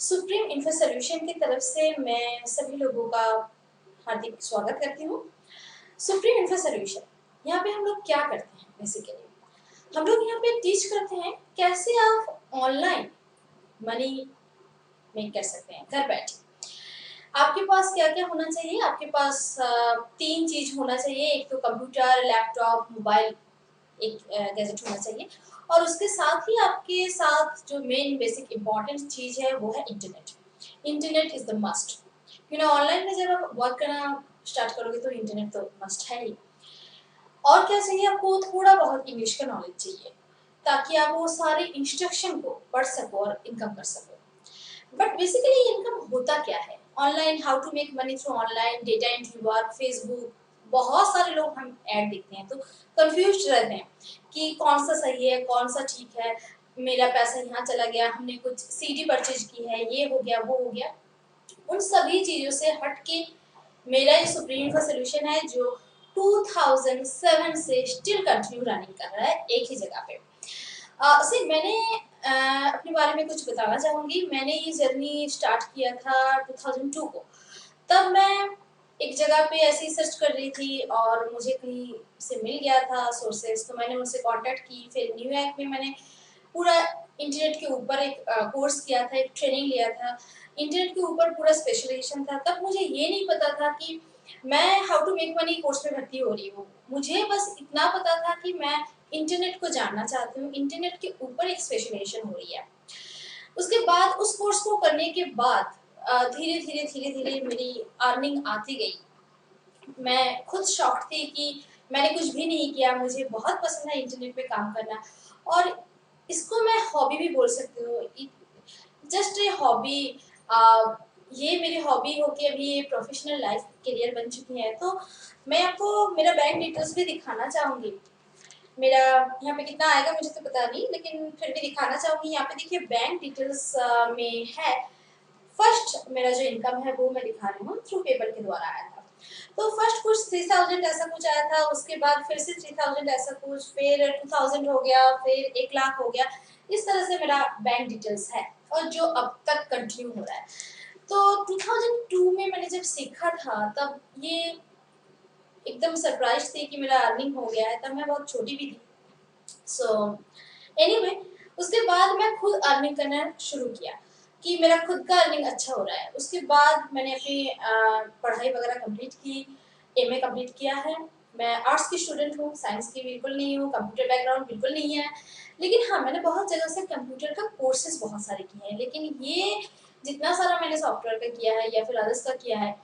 Supreme info solution की तरफ से मैं सभी लोगों का हार्दिक स्वागत करती हूँ। सुप्रीम इन्फो सॉल्यूशन, यहाँ पे हम लोग क्या करते हैं बेसिकली, हम लोग यहाँ पे टीच करते हैं कैसे आप ऑनलाइन मनी मेक कर सकते हैं घर बैठे। आपके पास क्या क्या होना चाहिए? आपके पास तीन चीज होना चाहिए। एक तो कंप्यूटर, लैपटॉप, मोबाइल, एक गैजेट होना चाहिए। और उसके साथ ही आपके साथ जो मेन बेसिक इंपॉर्टेंट चीज है वो है internet. Internet is the must. Online में जब आप वर्क करना स्टार्ट करोगे तो इंटरनेट तो मस्ट है ही। और क्या चाहिए आपको? थोड़ा बहुत इंग्लिश का नॉलेज चाहिए ताकि आप वो सारे इंस्ट्रक्शन को पढ़ सको और इनकम कर सको। बट बेसिकली इनकम होता क्या है? Online, how to make money through online, data entry work, Facebook, बहुत सारे लोग हम ऐड देखते हैं तो कंफ्यूज रहते हैं कि कौन सा सही है, कौन सा ठीक है। मेरा पैसा यहाँ चला गया, हमने कुछ सीडी परचेज की है, ये हो गया, वो हो गया। उन सभी चीजों से हट के मेरा ये सुप्रीम का सोल्यूशन है जो 2007 से स्टिल कंटिन्यू रनिंग कर रहा है एक ही जगह पे। मैंने अपने बारे में कुछ बताना चाहूँगी। मैंने ये जर्नी स्टार्ट किया था 2002 को। तब मैं एक जगह पे ऐसे ही सर्च कर रही थी और मुझे कहीं से मिल गया था सोर्सेज, तो मैंने उनसे कांटेक्ट की। फिर न्यूयॉर्क में मैंने पूरा इंटरनेट के ऊपर एक कोर्स किया था, एक ट्रेनिंग लिया था। इंटरनेट के ऊपर पूरा स्पेशलाइजेशन था। तब मुझे ये नहीं पता था कि मैं how to make money course में भर्ती हो रही हूँ। मुझे बस इतना पता था कि मैं इंटरनेट को जानना चाहती हूँ, इंटरनेट के ऊपर एक स्पेशलाइजेशन हो रही है। उसके बाद उस कोर्स को करने के बाद धीरे धीरे धीरे धीरे मेरी अर्निंग आती गई। मैं खुद शॉक्ड थी कि मैंने कुछ भी नहीं किया। मुझे बहुत पसंद है इंटरनेट पे काम करना और इसको मैं हॉबी भी बोल सकती हूँ। Just a hobby. ये मेरी हॉबी हो के अभी ये प्रोफेशनल लाइफ करियर बन चुकी है। तो मैं आपको मेरा बैंक डिटेल्स भी दिखाना चाहूँगी। मेरा यहाँ पे कितना आएगा मुझे तो पता नहीं, लेकिन फिर भी दिखाना चाहूँगी। यहाँ पे देखिए बैंक डिटेल्स में है। फर्स्ट मेरा जो इनकम है वो मैं दिखा रही हूँ, थ्रू पेपर के द्वारा आया था। तो फर्स्ट कुछ 3000 ऐसा कुछ आया था, उसके बाद फिर से 3000 ऐसा कुछ, फिर 2000 हो गया, फिर 1 लाख हो गया। इस तरह से मेरा बैंक डिटेल्स है और जो अब तक कंटिन्यू हो रहा है। तो 2002 में मैंने जब सीखा था तब ये एकदम सरप्राइज थी कि मेरा अर्निंग हो गया है। तब मैं बहुत छोटी भी थी। सो एनीवे, उसके बाद मैं खुद अर्निंग करना शुरू किया कि मेरा खुद का अर्निंग अच्छा हो रहा है। उसके बाद मैंने अपनी पढ़ाई वगैरह कंप्लीट की, एमए कंप्लीट किया है। मैं आर्ट्स की स्टूडेंट हूँ, साइंस की बिल्कुल नहीं हूँ, कंप्यूटर बैकग्राउंड बिल्कुल नहीं है। लेकिन हाँ, मैंने बहुत जगह से कंप्यूटर का कोर्सेज बहुत सारे किए हैं। लेकिन ये जितना सारा मैंने सॉफ्टवेयर का किया है या फिर अदर्स का किया है,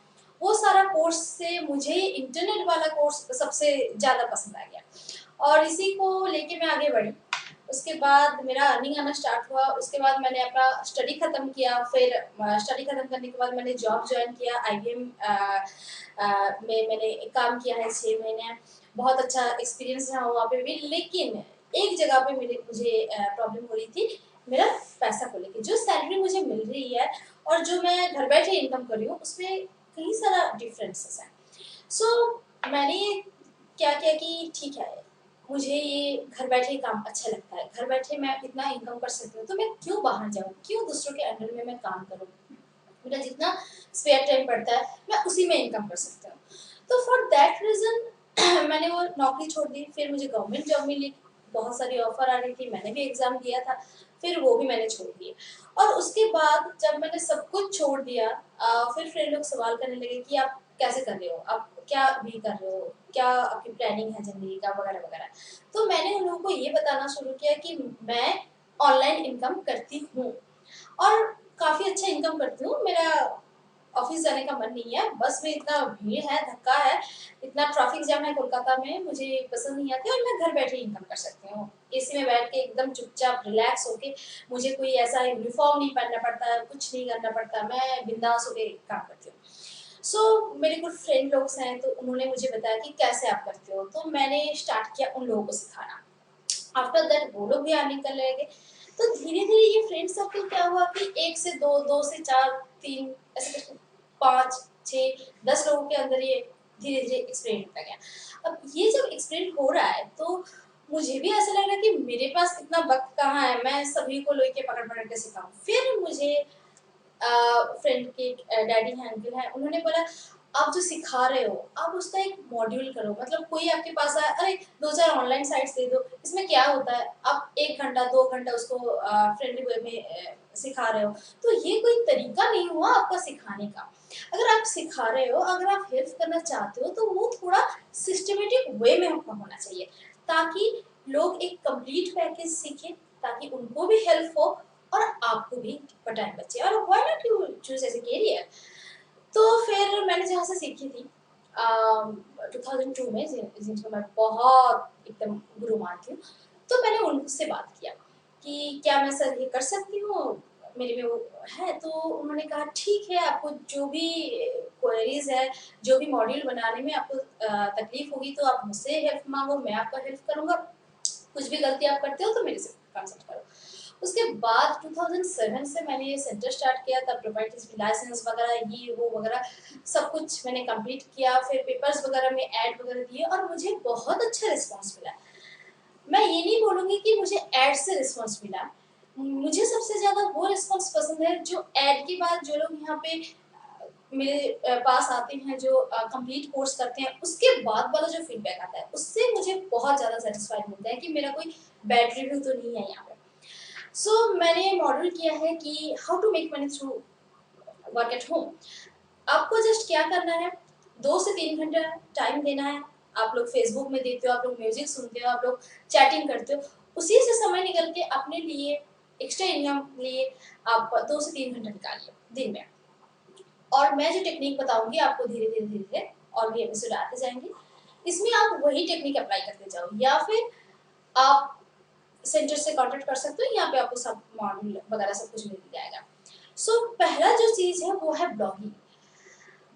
वो सारा कोर्स से मुझे इंटरनेट वाला कोर्स सबसे ज़्यादा पसंद आ गया और इसी को लेके मैं आगे बढ़ी। उसके बाद मेरा अर्निंग आना स्टार्ट हुआ। उसके बाद मैंने अपना स्टडी खत्म किया। फिर स्टडी खत्म करने के बाद मैंने जॉब ज्वाइन किया। आईबीएम में मैंने काम किया है 6 महीने। बहुत अच्छा एक्सपीरियंस रहा वहाँ पे भी। लेकिन एक जगह पे मुझे प्रॉब्लम हो रही थी मेरा पैसा को लेके। जो सैलरी मुझे मिल रही है और जो मैं घर बैठे इनकम कर रही हूँ उसमें कई सारा डिफरेंसेस है। सो मैंने क्या किया कि ठीक है, मुझे ये घर बैठे ही काम अच्छा लगता है, घर बैठे मैं इतना इनकम कर सकती हूँ, तो मैं क्यों बाहर जाऊँ, क्यों दूसरों के अंडर में मैं काम करूँ। मेरा जितना स्पेयर टाइम पड़ता है मैं उसी में इनकम कर सकती हूँ। तो फॉर दैट रीजन मैंने वो नौकरी छोड़ दी। फिर मुझे गवर्नमेंट जॉब मिली, बहुत सारी ऑफर आ रही थी, मैंने भी एग्जाम दिया था, फिर वो भी मैंने छोड़ दिए। और उसके बाद जब मैंने सब कुछ छोड़ दिया, फिर फ्रेंड लोग सवाल करने लगे कि आप कैसे कर रहे हो, आप क्या भी कर रहे हो, क्या आपकी प्लानिंग है जिंदगी का, वगैरह वगैरह। तो मैंने उन लोगों को ये बताना शुरू किया कि मैं ऑनलाइन इनकम करती हूँ और काफ़ी अच्छा इनकम करती हूँ। मेरा ऑफिस जाने का मन नहीं है, बस में इतना भीड़ है, धक्का है, इतना ट्रैफिक जाम है कोलकाता में, मुझे पसंद नहीं आती और मैं घर बैठे इनकम कर सकती हूँ। एसी में बैठ के एकदम चुपचाप रिलैक्स होके, मुझे कोई ऐसा यूनिफॉर्म नहीं पहनना पड़ता है, कुछ नहीं करना पड़ता, मैं बिंदास होके काम करती हूँ। मेरे कुछ फ्रेंड लोग हैं तो उन्होंने मुझे बताया कि कैसे आप करते हो, तो मैंने स्टार्ट किया उन लोगों को सिखाना। आफ्टर दैट वो लोग भी अर्निंग करने लगे। तो धीरे धीरे ये फ्रेंड सर्कल क्या हुआ कि 1 से 2, 2 से 4, 3, ऐसे करके 5, 6, 10 लोगों के अंदर ये धीरे धीरे एक्सपेरिमेंट होता गया। अब ये जब एक्सपेरिमेंट हो रहा है तो मुझे भी ऐसा लग रहा है कि मेरे पास इतना वक्त कहाँ है, मैं सभी को लेके पकड़ पकड़ के सिखाऊं। फिर मुझे फ्रेंड के डैडी हैं, अंकल हैं, उन्होंने बोला आप जो सिखा रहे हो आप उसका एक मॉड्यूल करो, मतलब कोई आपके पास आए, अरे 2-4 ऑनलाइन साइट्स दे दो, इसमें क्या होता है, आप 1 घंटा 2 घंटा उसको फ्रेंडली वे में सिखा रहे हो, तो ये कोई तरीका नहीं हुआ आपका सिखाने का। अगर आप सिखा रहे हो, अगर आप हेल्प करना चाहते हो तो वो थोड़ा सिस्टमेटिक वे में आपका होना चाहिए, ताकि लोग एक कंप्लीट पैकेज सीखें, ताकि उनको भी हेल्प हो और आपको भी टाइम बचे, और why not you choose as a career. तो फिर मैंने जहाँ से सीखी थी 2002 में, जिनको मैं बहुत एकदम गुरु मानती हूँ, तो मैंने उनसे बात किया कि क्या मैं सर ये कर सकती हूँ, मेरे में वो है। तो उन्होंने कहा ठीक है, आपको जो भी क्वेरीज है, जो भी मॉड्यूल बनाने में आपको तकलीफ होगी तो आप मुझसे हेल्प मांगो, मैं आपका हेल्प करूँगा, कुछ भी गलती आप करते हो तो मेरे से कंसल्ट करो। उसके बाद 2007 से मैंने ये सेंटर स्टार्ट किया, तब प्रोप्राइटर्स लाइसेंस वगैरह ये वो वगैरह सब कुछ मैंने कंप्लीट किया, फिर पेपर्स वगैरह में ऐड वगैरह दिए और मुझे बहुत अच्छा रिस्पांस मिला। मैं ये नहीं बोलूँगी कि मुझे ऐड से रिस्पांस मिला, मुझे सबसे ज़्यादा वो रिस्पांस पसंद है जो ऐड के बाद जो लोग यहाँ पे मेरे पास आते हैं, जो कंप्लीट कोर्स करते हैं, उसके बाद वाला जो फीडबैक आता है उससे मुझे बहुत ज़्यादा सेटिस्फाइड मिलता है कि मेरा कोई बैड रिव्यू तो नहीं है यहाँ पे। मैंने मॉडल किया है कि how to make money through work at home. आपको जस्ट क्या करना है, 2 से 3 घंटा टाइम देना है। आप लोग फेसबुक में देते हो, आप लोग म्यूजिक सुनते हो, आप लोग चैटिंग करते हो, उसी से समय निकल के अपने लिए एक्स्ट्रा इनकम लिए आप 2 से 3 घंटा निकालिए दिन में। और मैं जो टेक्निक बताऊंगी आपको धीरे धीरे धीरे धीरे और भी एपिसोड आते जाएंगे, इसमें आप वही टेक्निक अप्लाई करते जाओ, या फिर आप सेंटर से कांटेक्ट कर सकते हो, यहाँ पे आपको सब मॉडल वगैरह सब कुछ मिल जाएगा। पहला जो चीज़ है वो है ब्लॉगिंग।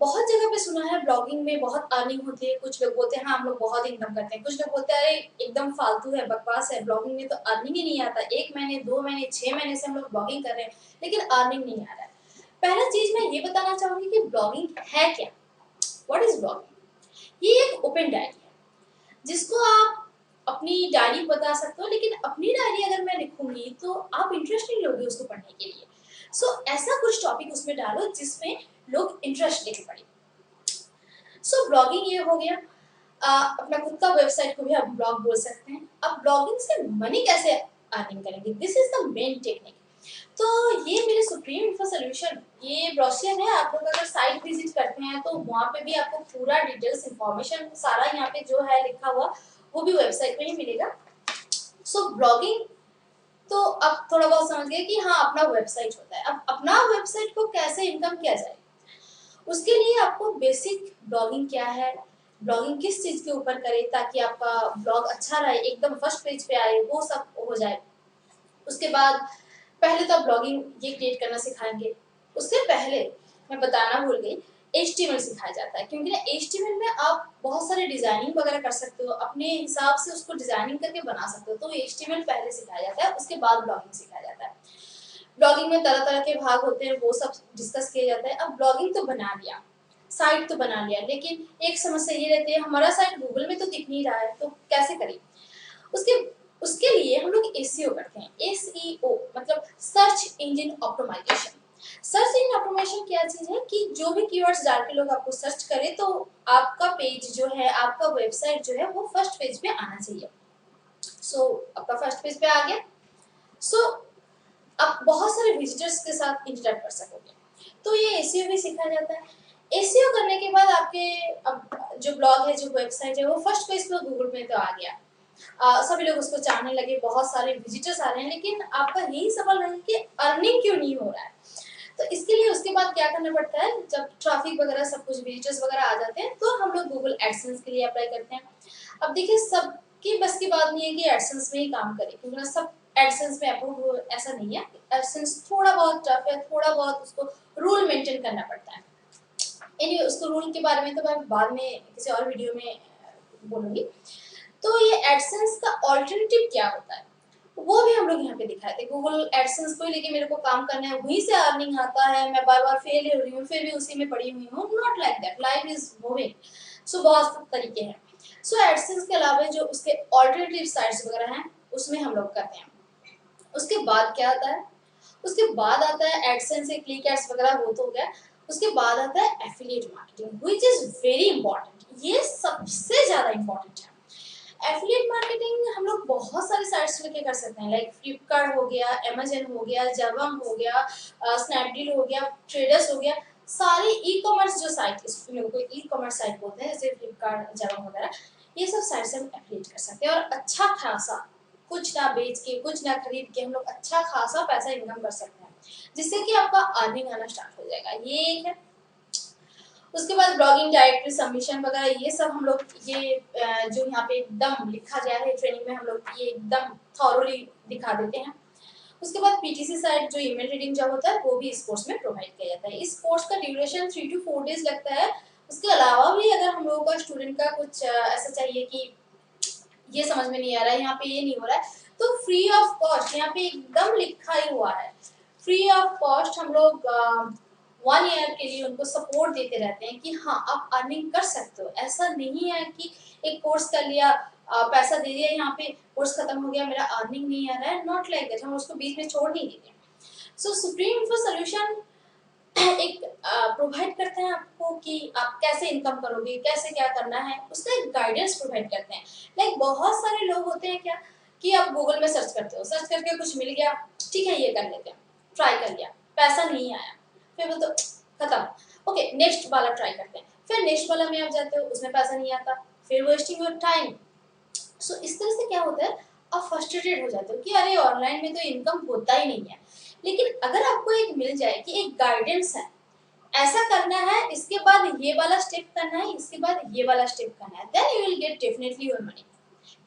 बहुत जगह पे सुना है ब्लॉगिंग में बहुत अर्निंग होती है, कुछ लोग बोलते हैं हाँ हम लोग बहुत इनकम करते हैं, कुछ लोग बोलते हैं अरे एकदम फालतू है, बकवास है, ब्लॉगिंग में तो अर्निंग ही नहीं आता, 1 महीने 2 महीने 6 महीने से हम लोग ब्लॉगिंग कर रहे हैं लेकिन अर्निंग नहीं आ रहा है। पहला चीज मैं ये बताना चाहूंगी कि ब्लॉगिंग है क्या। What is blogging? ये एक ओपन डायरी है जिसको आप अपनी डायरी बता सकते हो, लेकिन अपनी डायरी अगर मैं लिखूंगी तो आप इंटरेस्ट नहीं लोगे उसको पढ़ने के लिए। ऐसा कुछ टॉपिक उसमें डालो जिसमें लोग इंटरेस्ट लेके पढ़े। ब्लॉगिंग ये हो गया। अपना खुद का वेबसाइट को भी आप ब्लॉग बोल सकते हैं। अब ब्लॉगिंग से मनी कैसे अर्निंग करेंगे, this is the main technique. तो ये मेरे सुप्रीम इन्फो सोल्यूशन ये ब्रोशर है, आप लोग अगर साइट विजिट करते हैं तो वहाँ पे भी आपको पूरा डिटेल्स इंफॉर्मेशन सारा यहाँ पे जो है लिखा हुआ वो भी वेबसाइट पे ही मिलेगा। ब्लॉगिंग तो अब थोड़ा बहुत समझ गए कि हाँ अपना वेबसाइट होता है। अब अपना वेबसाइट को कैसे इनकम किया जाए, उसके लिए आपको बेसिक ब्लॉगिंग क्या है, ब्लॉगिंग किस चीज के ऊपर करें ताकि आपका ब्लॉग अच्छा रहे, एकदम फर्स्ट पेज पे आए, वो सब हो जाए। उसके बाद पहले तो ब्लॉगिंग ये क्रिएट करना सिखाएंगे। उससे पहले मैं बताना भूल गई, HTML सिखाया जाता है, क्योंकि ना HTML में आप बहुत सारे डिजाइनिंग वगैरह कर सकते हो, अपने हिसाब से उसको डिजाइनिंग करके बना सकते हो। तो HTML पहले सिखाया जाता है, उसके बाद ब्लॉगिंग सिखाया जाता है। ब्लॉगिंग में तरह तरह के भाग होते हैं, वो सब डिस्कस किया जाता है। अब ब्लॉगिंग तो बना लिया, साइट तो बना लिया, लेकिन एक समस्या ये रहती है हमारा साइट गूगल में तो दिख नहीं रहा है, तो कैसे करें। उसके उसके लिए हम लोग एसईओ करते हैं। एसईओ मतलब search engine optimisation. Search engine optimisation क्या चीज है कि जो भी कीवर्ड्स डाल के लोग आपको सर्च करें तो आपका पेज जो है, आपका वेबसाइट जो है वो फर्स्ट पेज पे आना चाहिए। आपका फर्स्ट पेज पे आ गया, आप बहुत सारे विजिटर्स के साथ इंटरेक्ट कर सकोगे। तो ये एसईओ भी सिखाया जाता है। एसईओ करने के बाद आपके अब जो ब्लॉग है, जो वेबसाइट है, वो फर्स्ट पेज पे गूगल पे तो आ गया। सभी लोग उसको चाहने लगे, बहुत सारे विजिटर्स आ रहे हैं, लेकिन आपका यही सवाल है कि अर्निंग क्यों नहीं हो रहा है। तो इसके लिए उसके बाद क्या करना पड़ता है, जब ट्रैफिक वगैरह सब कुछ विजिटर्स वगैरह आ जाते हैं तो हम लोग गूगल एडसेंस के लिए अप्लाई करते हैं। अब देखिए सबकी बस की बात नहीं है कि एडसेंस में ही काम करें, क्योंकि ना सब एडसेंस में अप्रूव हो ऐसा नहीं है। एडसेंस थोड़ा बहुत टफ है, थोड़ा बहुत उसको रूल मेंटेन करना पड़ता है। एनीवे उसको रूल के बारे में तो मैं बाद में किसी और वीडियो में बोलूंगी। तो ये एडसेंस का ऑल्टरनेटिव क्या होता है वो भी हम लोग यहाँ पे दिखाए थे। गूगल एडसेंस को ही लेके मेरे को काम करना है, वहीं से अर्निंग आता है, मैं बार बार फेल हो रही हूँ, फिर भी उसी में पड़ी हुई हूँ। Not like that, life is moving. बहुत तरीके हैं। एडसेंस के अलावा जो उसके ऑल्टरनेटिव साइट्स वगैरह हैं उसमें हम लोग करते हैं। उसके बाद क्या आता है, उसके बाद आता है एडसेंस से क्लिक एड्स वगैरह, वो तो हो गया। उसके बाद आता है affiliate marketing, which is very important. ये सबसे ज्यादा इंपॉर्टेंट है। एफिलिएट मार्केटिंग हम लोग बहुत सारे साइट्स लेके कर सकते हैं, लाइक फ्लिपकार्ट हो गया, अमेजन हो गया, जबंग हो गया, स्नैपडील हो गया, ट्रेडर्स हो गया। सारे ई कॉमर्स जो साइट, इन लोगों को ई कॉमर्स साइट बोलते हैं, जैसे फ्लिपकार्ट, जबंग वगैरह, ये सब साइट से हम एफिलिएट कर सकते हैं और अच्छा खासा, कुछ ना बेच के, कुछ ना खरीद के, हम लोग अच्छा खासा पैसा इनकम कर सकते हैं, जिससे कि आपका अर्निंग आना स्टार्ट हो जाएगा। ये एक है। उसके बाद ब्लॉगिंग, डायरेक्टरी सबमिशन वगैरह, ये सब हम लोग, ये जो यहाँ पे एकदम लिखा गया है ट्रेनिंग में, हम लोग ये एकदम थॉरोली दिखा देते हैं। उसके बाद पीटीसी साइट जो ईमेल रीडिंग जॉब होता है, वो भी इस कोर्स में प्रोवाइड किया जाता है। इस कोर्स का ड्यूरेशन 3 to 4 डेज लगता है। उसके अलावा भी अगर हम लोगों का स्टूडेंट का कुछ ऐसा चाहिए कि ये समझ में नहीं आ रहा है, यहाँ पे ये नहीं हो रहा है, तो फ्री ऑफ कॉस्ट, यहाँ पे एकदम लिखा ही हुआ है, फ्री ऑफ कॉस्ट हम लोग 1 ईयर के लिए उनको सपोर्ट देते रहते हैं कि हाँ आप अर्निंग कर सकते हो। ऐसा नहीं है कि एक कोर्स कर लिया, पैसा दे दिया, यहाँ पे कोर्स खत्म हो गया, मेरा अर्निंग नहीं आ रहा है, नॉट लाइक दैट, हम उसको बीच में छोड़ नहीं देते। सो सुप्रीम इन्फो सोल्यूशन एक प्रोवाइड करते हैं आपको कि आप कैसे इनकम करोगे, कैसे क्या करना है, उसका एक गाइडेंस प्रोवाइड करते हैं। लाइक बहुत सारे लोग होते हैं क्या कि आप गूगल में सर्च करते हो, सर्च करके कुछ मिल गया, ठीक है ये कर लेते हैं, ट्राई कर लिया, पैसा नहीं आया, फिर वो तो खत्म, ओके नेक्स्ट वाला ट्राई करते हैं, फिर नेक्स्ट वाला में आप जाते हो, उसमें पैसा नहीं आता, फिर वेस्टिंग योर टाइम। सो इस तरह से क्या होता है, आप फ्रस्ट्रेटेड हो जाते हो कि अरे ऑनलाइन में तो इनकम होता ही नहीं है। लेकिन अगर आपको एक मिल जाए कि एक गाइडेंस है, ऐसा करना है, इसके बाद ये वाला स्टेप करना है, इसके बाद ये वाला स्टेप करना है, then you will get definitely your money.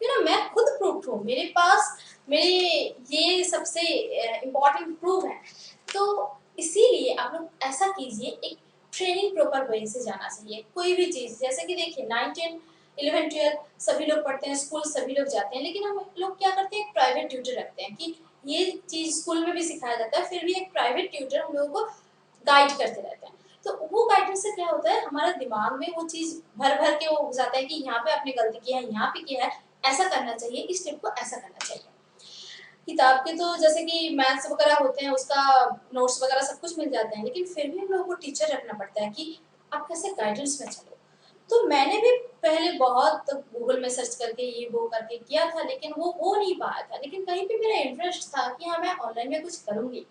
क्यों ना, मैं खुद प्रूफ हूँ, मेरे पास मेरे ये सबसे इम्पोर्टेंट प्रूफ है। तो इसीलिए आप लोग ऐसा कीजिए, एक ट्रेनिंग प्रॉपर वे से जाना चाहिए। कोई भी चीज़, जैसे कि देखिए 9, 10, 11, 12 सभी लोग पढ़ते हैं, स्कूल सभी लोग जाते हैं, लेकिन हम लोग क्या करते हैं, एक प्राइवेट ट्यूटर रखते हैं कि ये चीज़ स्कूल में भी सिखाया जाता है, फिर भी एक प्राइवेट ट्यूटर हम लोगों को गाइड करते रहते हैं। तो वो गाइडेंस से क्या होता है, हमारा दिमाग में वो चीज़ भर भर के वो हो जाता है कि यहाँ पे आपने गलती किया है, यहाँ पे किया है, ऐसा करना चाहिए, इस स्टेप को ऐसा करना चाहिए। किताब के तो जैसे कि मैथ्स वगैरह होते हैं, उसका नोट्स वगैरह सब कुछ मिल जाते हैं, लेकिन फिर भी हम लोगों को टीचर रखना पड़ता है कि आप कैसे गाइडेंस में चलो। तो मैंने भी पहले बहुत गूगल में सर्च करके ये वो करके किया था, लेकिन वो हो नहीं पाया था, लेकिन कहीं पे मेरा इंटरेस्ट था कि हाँ मैं ऑनलाइन में कुछ करूँगी।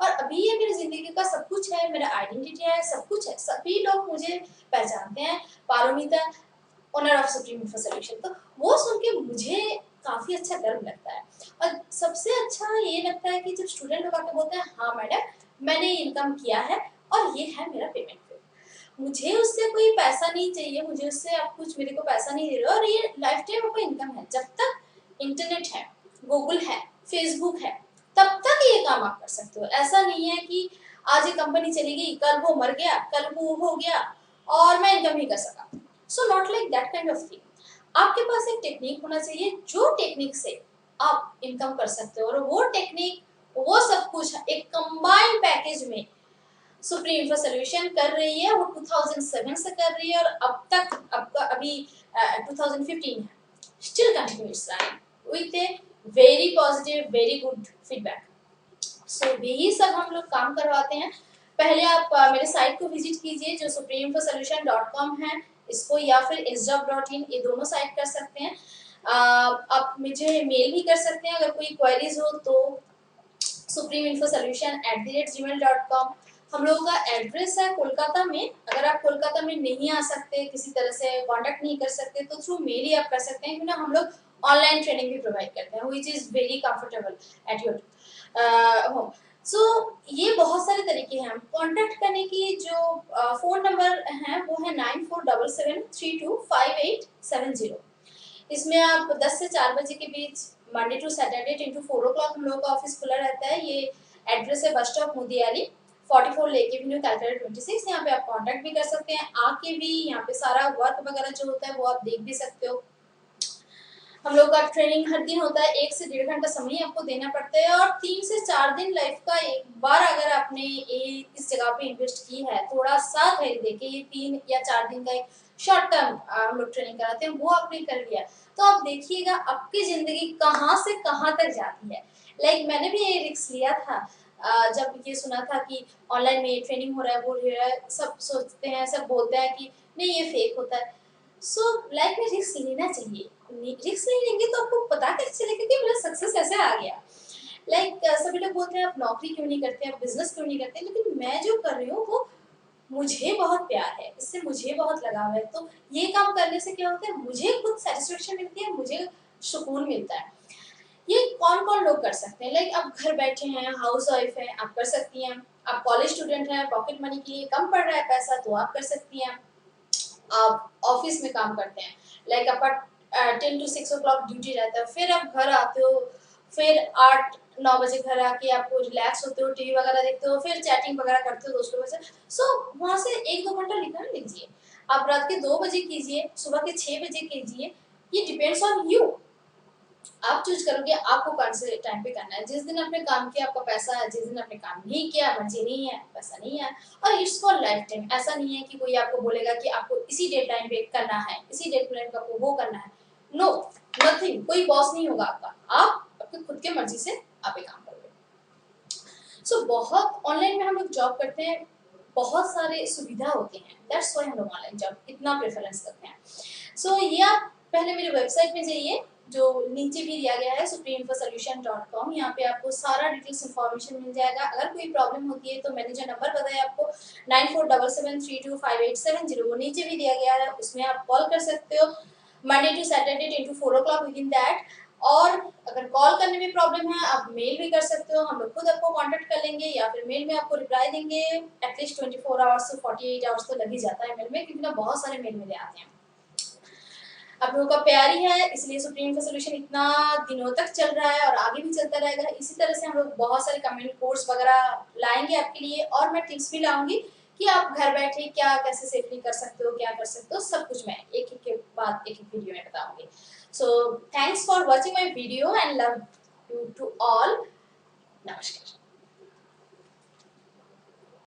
और अभी ये मेरी ज़िंदगी का सब कुछ है, मेरा आइडेंटिटी है, सब कुछ है, सभी लोग मुझे पहचानते हैं, Paromita, owner of supreme info solution. तो वो सुन के मुझे काफ़ी अच्छा गर्व लगता है। और सबसे अच्छा ये लगता है कि जब स्टूडेंट लोग आके बोलते हैं हाँ मैडम मैंने इनकम किया है और ये है मेरा पेमेंट पे, मुझे उससे कोई पैसा नहीं चाहिए, मुझे उससे आप कुछ मेरे को पैसा नहीं दे रहे हो, और ये लाइफ टाइम आपका इनकम है। जब तक इंटरनेट है, गूगल है, फेसबुक है, तब तक ये काम आप कर सकते हो। ऐसा नहीं है कि आज ये कंपनी चली गई, कल वो मर गया, कल वो हो गया और मैं इनकम नहीं कर सका। So not like that kind of thing. आपके पास एक टेक्निक होना चाहिए, जो टेक्निक से आप इनकम कर सकते हो, और वो टेक्निक, वो सब कुछ एक कंबाइंड पैकेज में सुप्रीम इन्फो सॉल्यूशन कर रही है। वो 2007 से कर रही है और अब तक, आपका अभी 2015 है, still continuous running with a very positive, very good feedback. So यही सब हम लोग काम करवाते हैं। पहले आप मेरे साइट को विजिट कीजिए जो supremeinfosolution.com है, इसको, या फिर sjob.in, ये दोनों साइट कर सकते हैं। आप मुझे मेल भी कर सकते हैं अगर कोई क्वेरीज हो तो supremeinfosolution@gmail.com। हम लोगों का एड्रेस है कोलकाता में। अगर आप कोलकाता में नहीं आ सकते, किसी तरह से कांटेक्ट नहीं कर सकते, तो थ्रू मेल ही आप कर सकते हैं, क्योंकि हम लोग ऑनलाइन ट्रेनिंग भी प्रोवाइड करते हैं, which is very comfortable at your home. So ये बहुत सारे तरीके हैं कांटेक्ट करने की। जो फ़ोन नंबर हैं वो है 9477325870। इसमें आप 10 से 4 बजे के बीच, Monday to Saturday 10 to 4 o'clock हम लोगों का ऑफिस खुला रहता है। ये एड्रेस है bus stop Mudiali, 44 lake avenue, Calcutta 26। यहाँ पे आप कांटेक्ट भी कर सकते हैं, आके भी यहाँ पे सारा वर्क वगैरह जो होता है वो आप देख भी सकते हो। हम लोग का ट्रेनिंग हर दिन होता है, 1 से 1.5 घंटा समय आपको देना पड़ता है, और 3 से 4 दिन लाइफ का एक बार अगर आपने इस जगह पे इन्वेस्ट की है, थोड़ा सा धैर्य देके, ये 3 या 4 दिन का एक शॉर्ट टर्म हम लोग ट्रेनिंग कराते हैं, वो आपने कर लिया तो आप देखिएगा आपकी जिंदगी कहाँ से कहाँ तक जाती है। लाइक मैंने भी ये रिस्क लिया था, जब ये सुना था कि ऑनलाइन में ट्रेनिंग हो रहा है, वो हो रहा है, सब सोचते हैं, सब बोलते हैं कि नहीं ये फेक होता है। सो लाइफ में रिस्क लेना चाहिए। रिस्क नहीं लेंगे तो आपको पता कैसे चलेगा कि मेरा सक्सेस ऐसे आ गया। सभी लोग बोलते हैं आप नौकरी क्यों नहीं करते, आप बिजनेस क्यों नहीं करते, लेकिन मैं जो कर रही हूँ वो मुझे बहुत प्यार है, इससे मुझे बहुत लगाव है। तो ये काम करने से क्या होता है, मुझे खुद सेटिस्फेक्शन मिलती है, मुझे सुकून मिलता है। ये कौन-कौन लोग कर सकते हैं? आप घर बैठे हैं, हाउसवाइफ हैं, आप कर सकती हैं। आप कॉलेज स्टूडेंट हैं, पॉकेट मनी के लिए कम पड़ रहा है पैसा तो आप कर सकती हैं। आप ऑफिस में काम करते हैं, आपका 10 टू 6 ओ क्लॉक ड्यूटी रहता है, फिर आप घर आते हो, फिर 8-9 बजे घर आके आपको रिलैक्स होते हो, टीवी वगैरह देखते हो, फिर चैटिंग वगैरह करते हो दोस्तों से। वहाँ से 1-2 घंटा निकाल लीजिए। आप रात के 2 बजे कीजिए, सुबह के 6 बजे कीजिए, ये डिपेंड्स ऑन यू। आप चूज करोगे आपको कौन से टाइम पे करना है। जिस दिन आपने काम किया आपका पैसा है, जिस दिन आपने काम नहीं किया, मर्जी नहीं है, पैसा नहीं है। और इट्स फॉर लाइफ टाइम। ऐसा नहीं है कि कोई आपको बोलेगा कि आपको इसी डेट टाइम पे करना है, इसी डेट टाइम पे आपको वो करना है। नो, नथिंग, कोई बॉस नहीं होगा आपका। आप अपने खुद के मर्जी से आप ये काम करोगे। बहुत ऑनलाइन में हम लोग जॉब करते हैं, बहुत सारे सुविधा होते हैं, दैट्स व्हाई हम लोग ऑनलाइन जॉब इतना प्रेफरेंस करते हैं। ये आप पहले मेरे वेबसाइट पे जाइए, जो नीचे भी दिया गया है supremefosolution.com। यहाँ पे आपको सारा डिटेल्स इन्फॉर्मेशन मिल जाएगा। अगर कोई प्रॉब्लम होती है तो मैंने जो नंबर बताया आपको 9477325870, वो नीचे भी दिया गया है, उसमें आप कॉल कर सकते हो Monday to Saturday 10 to 4 o'clock with in that. और अगर कॉल करने में प्रॉब्लम है आप मेल भी कर सकते हो, हम लोग खुद आपको कांटेक्ट कर लेंगे या फिर मेल में आपको रिप्लाई देंगे। एटलीस्ट 24 आवर्स से 48 आवर्स तो लग ही जाता है मेल में, क्योंकि ना बहुत सारे मेल मिले आते हैं। आप लोगों का प्यार ही है, इसलिए सुप्रीम इन्फो सॉल्यूशन इतना दिनों तक चल रहा है और आगे भी चलता रहेगा। इसी तरह से हम लोग बहुत सारे कम्युनिटी कोर्स वगैरह लाएंगे आपके लिए, और मैं टिप्स भी लाऊंगी कि आप घर बैठे क्या कैसे सेफली कर सकते हो, क्या कर सकते हो, सब कुछ मैं एक एक के बाद एक एक वीडियो में बताऊंगी। So thanks for watching my video and love you to all.